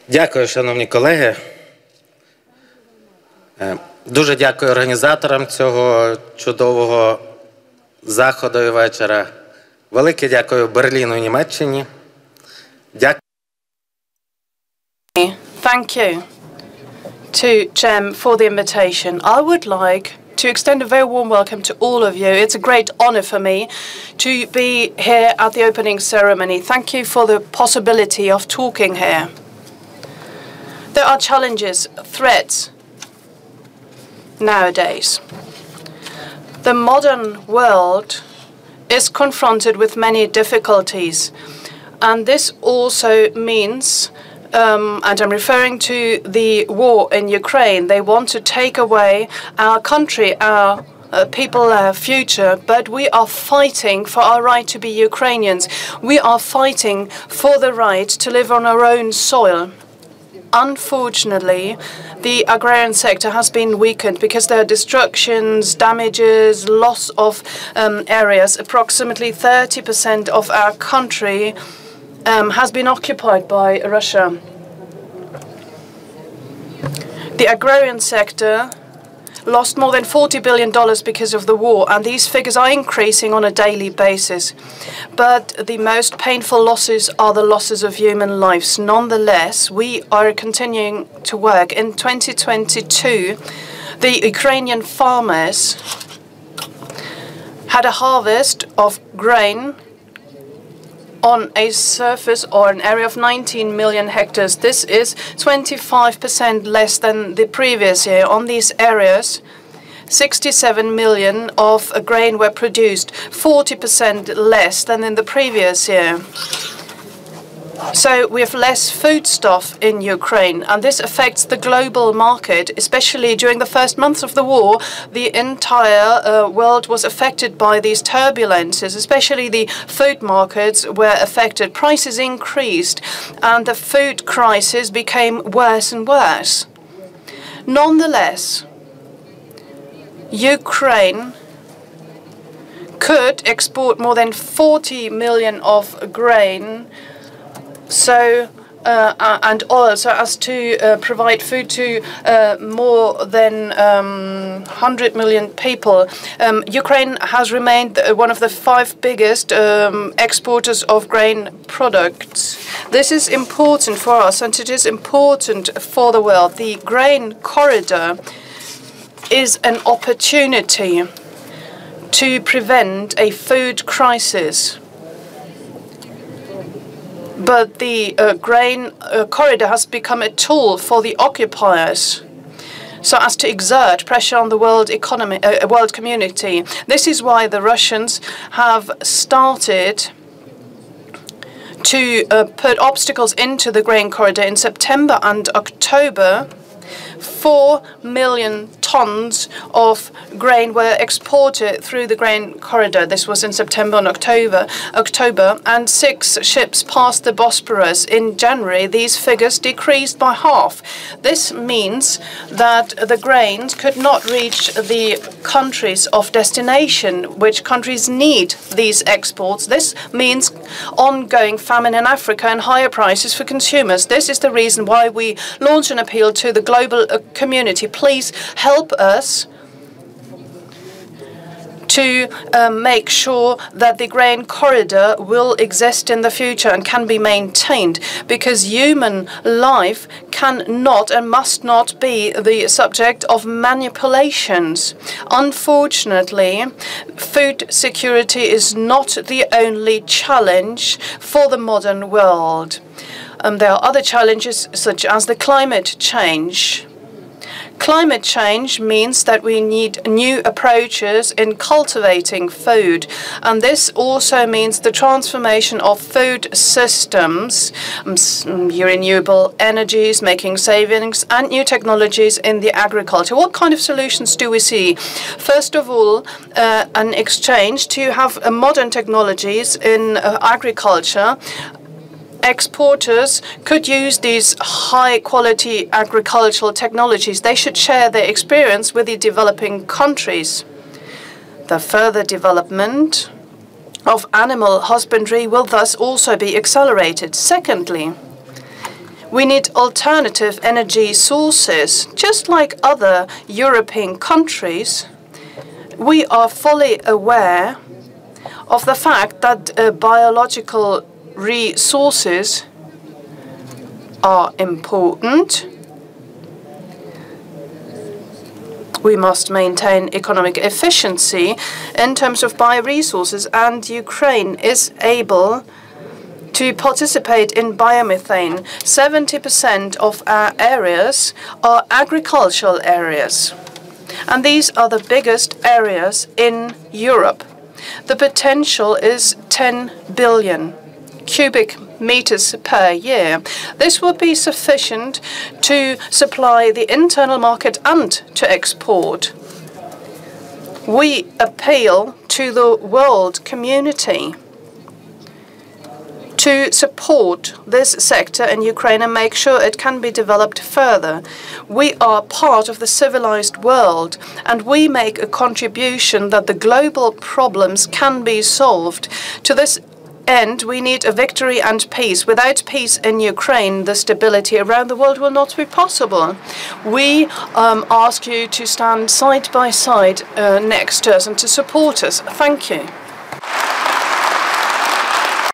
Дякую, шановні колеги. Дуже дякую організаторам цього чудового заходу і вечора. Велике дякую Берліну і Німеччині. Дякую. Thank you to Jem for the invitation. I would like to extend a very warm welcome to all of you. It's a great honor for me to be here at the opening ceremony. Thank you for the possibility of talking here. There are challenges, threats nowadays. The modern world is confronted with many difficulties, and this also means and I'm referring to the war in Ukraine. They want to take away our country, our people, our future, but we are fighting for our right to be Ukrainians. We are fighting for the right to live on our own soil. Unfortunately, the agrarian sector has been weakened because there are destructions, damages, loss of areas. Approximately 30% of our country has been occupied by Russia. The agrarian sector lost more than $40 billion because of the war, and these figures are increasing on a daily basis. But the most painful losses are the losses of human lives. Nonetheless, we are continuing to work. In 2022, the Ukrainian farmers had a harvest of grain on a surface or an area of 19 million hectares. This is 25% less than the previous year. On these areas, 67 million of grain were produced, 40% less than in the previous year. So we have less foodstuff in Ukraine, and this affects the global market, especially during the first months of the war. The entire world was affected by these turbulences, especially the food markets were affected. Prices increased, and the food crisis became worse and worse. Nonetheless, Ukraine could export more than 40 million of grain and oil, so as to provide food to more than 100 million people. Ukraine has remained one of the 5 biggest exporters of grain products. This is important for us, and it is important for the world. The grain corridor is an opportunity to prevent a food crisis. But the grain corridor has become a tool for the occupiers so as to exert pressure on the world economy, world community. This is why the Russians have started to put obstacles into the grain corridor. In September and October, 4 million tons of grain were exported through the grain corridor. This was in September and October, and 6 ships passed the Bosporus. In January, these figures decreased by half. This means that the grains could not reach the countries of destination, which countries need these exports. This means ongoing famine in Africa and higher prices for consumers. This is the reason why we launch an appeal to the global community. Please help us to make sure that the grain corridor will exist in the future and can be maintained, because human life cannot and must not be the subject of manipulations. Unfortunately, food security is not the only challenge for the modern world. There are other challenges, such as the climate change. Climate change means that we need new approaches in cultivating food, and this also means the transformation of food systems, renewable energies, making savings, and new technologies in the agriculture. What kind of solutions do we see? First of all, an exchange to have modern technologies in agriculture. Exporters could use these high-quality agricultural technologies. They should share their experience with the developing countries. The further development of animal husbandry will thus also be accelerated. Secondly, We need alternative energy sources. Just like other European countries, we are fully aware of the fact that biological resources are important. We must maintain economic efficiency in terms of bioresources, and Ukraine is able to participate in biomethane. 70% of our areas are agricultural areas, and these are the biggest areas in Europe. The potential is 10 billion cubic meters per year. This would be sufficient to supply the internal market and to export. We appeal to the world community to support this sector in Ukraine and make sure it can be developed further. We are part of the civilized world, and we make a contribution that the global problems can be solved. To this end, we need a victory and peace. Without peace in Ukraine, the stability around the world will not be possible. We ask you to stand side by side next to us and to support us. Thank you.